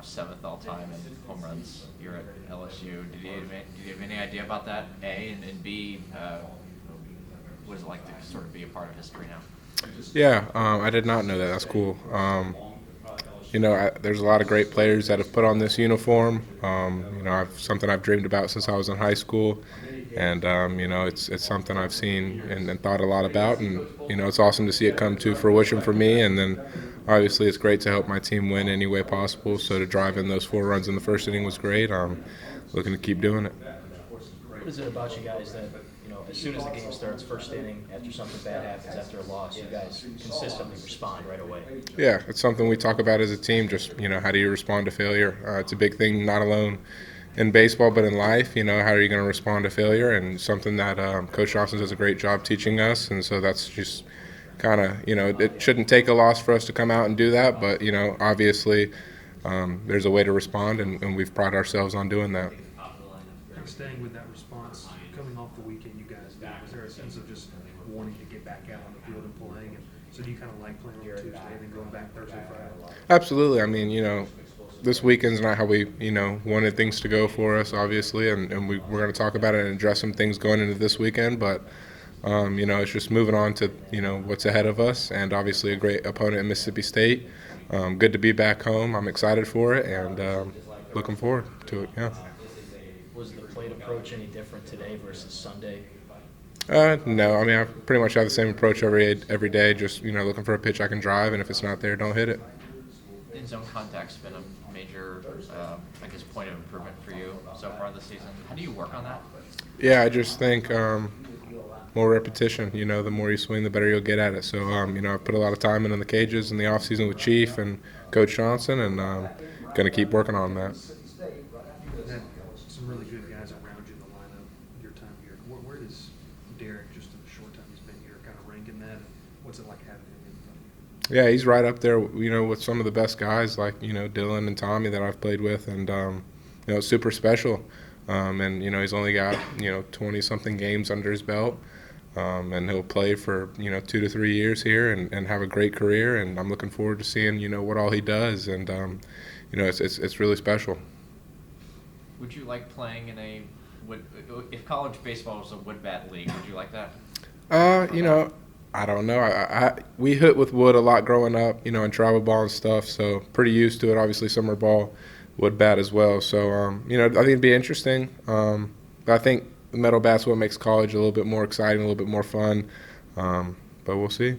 7th all time in home runs. You're at LSU. Did you have any idea about that? A and B, what is it like to sort of be a part of history now? Yeah, I did not know that. That's cool. There's a lot of great players that have put on this uniform. Something I've dreamed about since I was in high school, and it's something I've seen and thought a lot about, and it's awesome to see it come to fruition for me. And then, obviously, it's great to help my team win any way possible. So to drive in those 4 runs in the first inning was great. I'm looking to keep doing it. What is it about you guys that, as soon as the game starts, first inning, after something bad happens, after a loss, you guys consistently respond right away? Yeah, it's something we talk about as a team, just, how do you respond to failure? It's a big thing, not alone in baseball, but in life. How are you going to respond to failure? And something that Coach Johnson does a great job teaching us. And so that's just kind of, it shouldn't take a loss for us to come out and do that. But, obviously there's a way to respond, and we've prided ourselves on doing that. Staying with that response, coming off the weekend you guys did, was there a sense of just wanting to get back out on the field and playing? And so do you kind of like playing on Tuesday and then going back Thursday, Friday? Absolutely. I mean, this weekend's not how we, wanted things to go for us, obviously, and we're going to talk about it and address some things going into this weekend. But, it's just moving on to, what's ahead of us, and obviously a great opponent in Mississippi State. Good to be back home. I'm excited for it, and looking forward to it, yeah. Was the plate approach any different today versus Sunday? No. I mean, I pretty much have the same approach every day, just, looking for a pitch I can drive, and if it's not there, don't hit it. In-zone contact's been a major, point of improvement for you so far this season. How do you work on that? Yeah, I just think more repetition. The more you swing, the better you'll get at it. So, I've put a lot of time in the cages in the offseason with Chief and Coach Johnson, and going to keep working on that. Some really good guys around you in the lineup your time here. Where does Derek, just in the short time he's been here, kind of rank in that? And what's it like having him in front of you? Yeah, he's right up there, with some of the best guys like, Dylan and Tommy that I've played with, and, it's super special. And, he's only got, 20-something games under his belt, and he'll play for, 2 to 3 years here and have a great career, and I'm looking forward to seeing, what all he does, and, it's really special. Would you like playing in if college baseball was a wood bat league, would you like that? I don't know. We hit with wood a lot growing up, in travel ball and stuff, so pretty used to it. Obviously, summer ball, wood bat as well. So, I think it'd be interesting. But I think the metal bat's what makes college a little bit more exciting, a little bit more fun. But we'll see.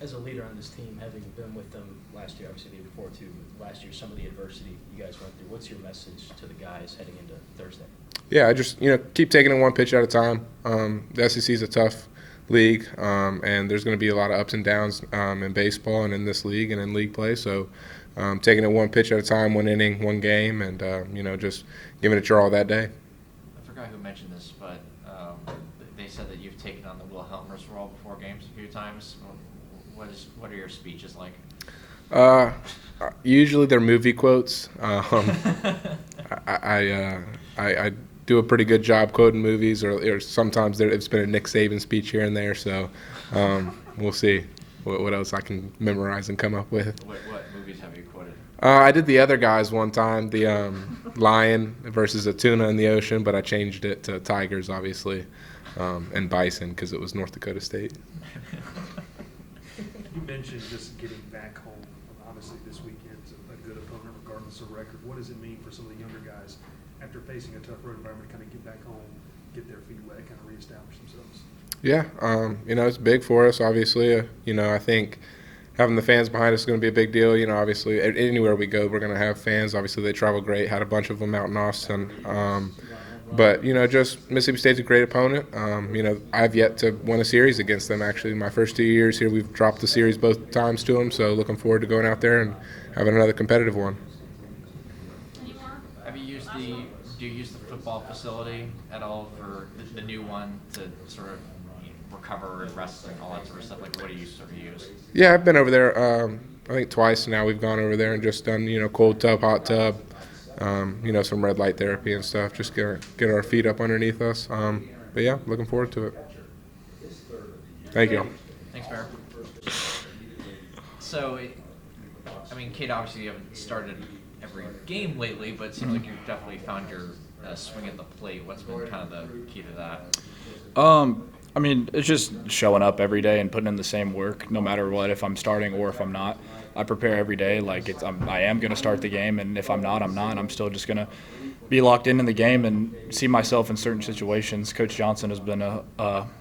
As a leader on this team, having been with them last year, obviously the year before too, last year, some of the adversity you guys went through, what's your message to the guys heading into Thursday? Yeah, I just, keep taking it one pitch at a time. The SEC is a tough league, and there's going to be a lot of ups and downs in baseball and in this league and in league play. So taking it one pitch at a time, one inning, one game, and, just giving it your all that day. I forgot who mentioned this, but they said that you've taken on the Will Helmer's role before games a few times. What are your speeches like? Usually they're movie quotes. I do a pretty good job quoting movies, or sometimes it's been a Nick Saban speech here and there. So we'll see what else I can memorize and come up with. What movies have you quoted? I did The Other Guys one time, the lion versus a tuna in the ocean, but I changed it to tigers, obviously, and bison because it was North Dakota State. You mentioned just getting back home. Obviously, this weekend's a good opponent regardless of record. What does it mean for some of the younger guys after facing a tough road environment to kind of get back home, get their feet wet, kind of reestablish themselves? Yeah, it's big for us, obviously. I think having the fans behind us is going to be a big deal. Obviously, anywhere we go, we're going to have fans. Obviously, they travel great. Had a bunch of them out in Austin. But, just Mississippi State's a great opponent. I've yet to win a series against them, actually. My first 2 years here, we've dropped the series both times to them, so looking forward to going out there and having another competitive one. Do you use the football facility at all for the new one to sort of recover and rest and all that sort of stuff? Like, what do you sort of use? Yeah, I've been over there, I think twice now. We've gone over there and just done, cold tub, hot tub, some red light therapy and stuff, just get our feet up underneath us. But yeah, looking forward to it. Thank you. Thanks, Bear. So, mean, Cade, obviously you haven't started every game lately, but it seems like you've definitely found your swing at the plate. What's been kind of the key to that? I mean, it's just showing up every day and putting in the same work, no matter what, if I'm starting or if I'm not. I prepare every day like I am going to start the game, and if I'm not, I'm not. I'm still just going to be locked in the game and see myself in certain situations. Coach Johnson has been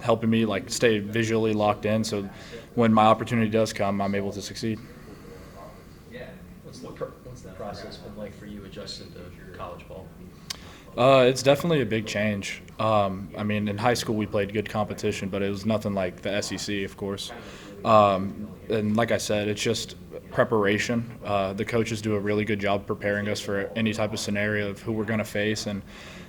helping me like stay visually locked in, so when my opportunity does come, I'm able to succeed. What's the process been like for you adjusting to college ball? It's definitely a big change. I mean, in high school we played good competition, but it was nothing like the SEC, of course. And like I said, it's just preparation. The coaches do a really good job preparing us for any type of scenario of who we're going to face, and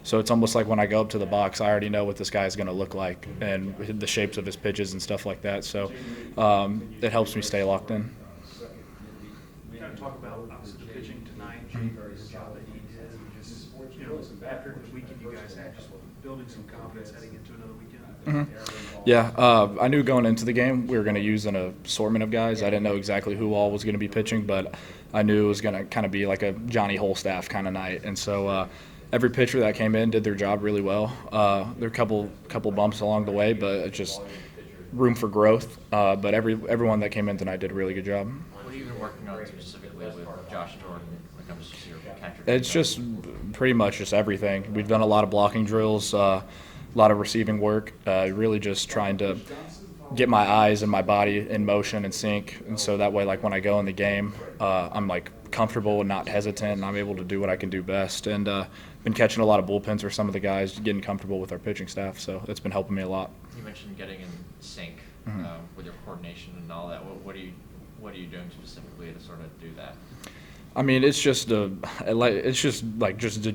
so it's almost like when I go up to the box, I already know what this guy is going to look like and the shapes of his pitches and stuff like that. So it helps me stay locked in. Kind of talk about obviously the pitching tonight, the job that he did, and just, you know, after the weekend you guys had, just building some confidence heading into another weekend. Yeah, I knew going into the game we were going to use an assortment of guys. I didn't know exactly who all was going to be pitching, but I knew it was going to kind of be like a Johnny Holstaff kind of night. And so every pitcher that came in did their job really well. There were a couple bumps along the way, but it's just room for growth. But everyone that came in tonight did a really good job. What have you been working on specifically with Josh Jordan when it comes to your catcher? It's just pretty much just everything. We've done a lot of blocking drills, a lot of receiving work, really just trying to get my eyes and my body in motion and sync. And so that way, like when I go in the game, I'm like comfortable and not hesitant, and I'm able to do what I can do best. And been catching a lot of bullpens for some of the guys, getting comfortable with our pitching staff. So it's been helping me a lot. You mentioned getting in sync with your coordination and all that. What are you doing specifically to sort of do that? I mean, it's just the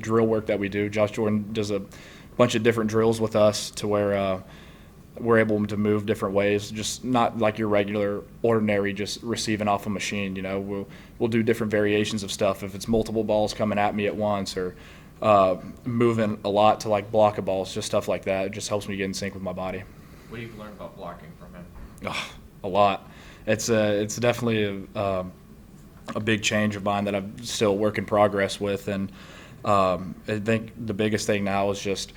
drill work that we do. Josh Jordan does a bunch of different drills with us to where we're able to move different ways, just not like your regular, ordinary, just receiving off a machine. You know, we'll do different variations of stuff. If it's multiple balls coming at me at once, or moving a lot to like block a ball, just stuff like that. It just helps me get in sync with my body. What have you learned about blocking from him? A lot. It's definitely a big change of mine that I'm still a work in progress with, and I think the biggest thing now is just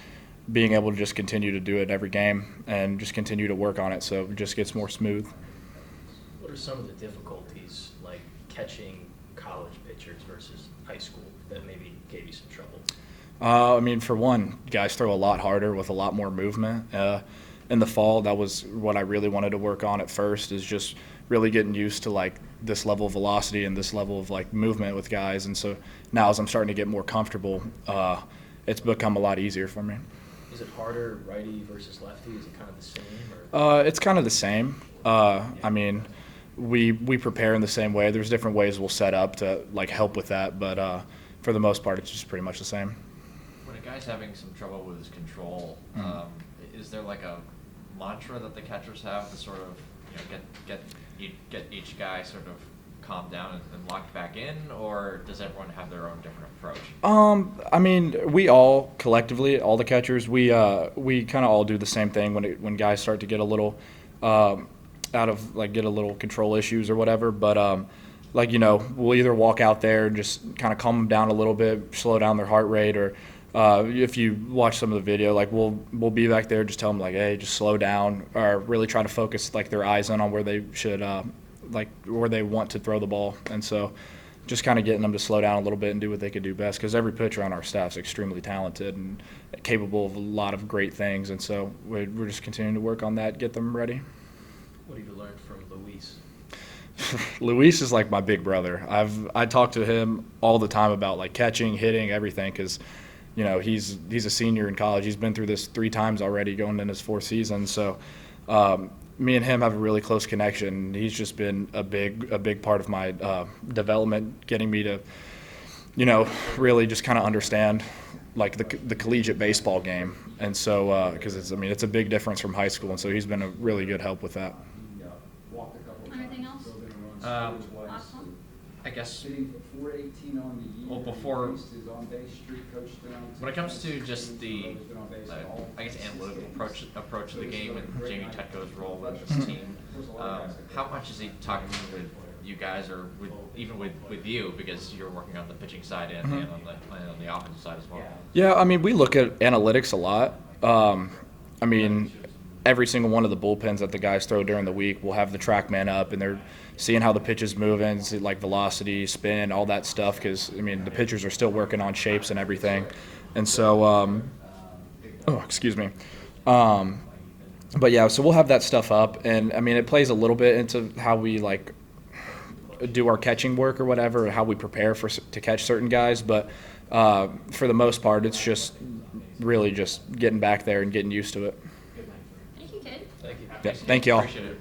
being able to just continue to do it every game and just continue to work on it so it just gets more smooth. What are some of the difficulties, like catching college pitchers versus high school, that maybe gave you some trouble? I mean, for one, guys throw a lot harder with a lot more movement. In the fall, that was what I really wanted to work on at first, is just really getting used to like this level of velocity and this level of like movement with guys. And so now as I'm starting to get more comfortable, it's become a lot easier for me. Is it harder, righty versus lefty? Is it kind of the same? Or? It's kind of the same. I mean, we prepare in the same way. There's different ways we'll set up to like help with that, but for the most part, it's just pretty much the same. When a guy's having some trouble with his control, is there like a mantra that the catchers have to sort of, you know, get each guy sort of calmed down and locked back in, or does everyone have their own different approach? I mean, we all collectively, all the catchers, we kind of all do the same thing when guys start to get a little get a little control issues or whatever. But like, you know, we'll either walk out there and just kind of calm them down a little bit, slow down their heart rate, or if you watch some of the video, like we'll be back there, just tell them like, hey, just slow down, or really try to focus like their eyes in on where they should, like where they want to throw the ball. And so just kind of getting them to slow down a little bit and do what they could do best, because every pitcher on our staff is extremely talented and capable of a lot of great things. And so we're just continuing to work on that, get them ready. What have you learned from Luis? Luis is like my big brother. I talk to him all the time about like catching, hitting, everything, because you know, he's a senior in college. He's been through this 3 times already, going in his 4th season. So me and him have a really close connection. He's just been a big part of my development, getting me to, you know, really just kind of understand like the collegiate baseball game. And so because it's a big difference from high school, and so he's been a really good help with that. Anything else? Last one? I guess, well, before, when it comes to just the, I guess, analytical approach of the game and Jamie Tutko's role with this team, how much is he talking with you guys or even with you because you're working on the pitching side and, Mhm. and on the offensive side as well. Yeah, I mean, we look at analytics a lot. I mean, every single one of the bullpens that the guys throw during the week will have the TrackMan up, and they're seeing how the pitch is moving, see, like velocity, spin, all that stuff. Because I mean, the pitchers are still working on shapes and everything, and so excuse me. But yeah, so we'll have that stuff up, and I mean, it plays a little bit into how we like do our catching work or whatever, or how we prepare to catch certain guys. But for the most part, it's just really just getting back there and getting used to it. Thank you, Cade. Thank you. Yeah, thank y'all. Appreciate it.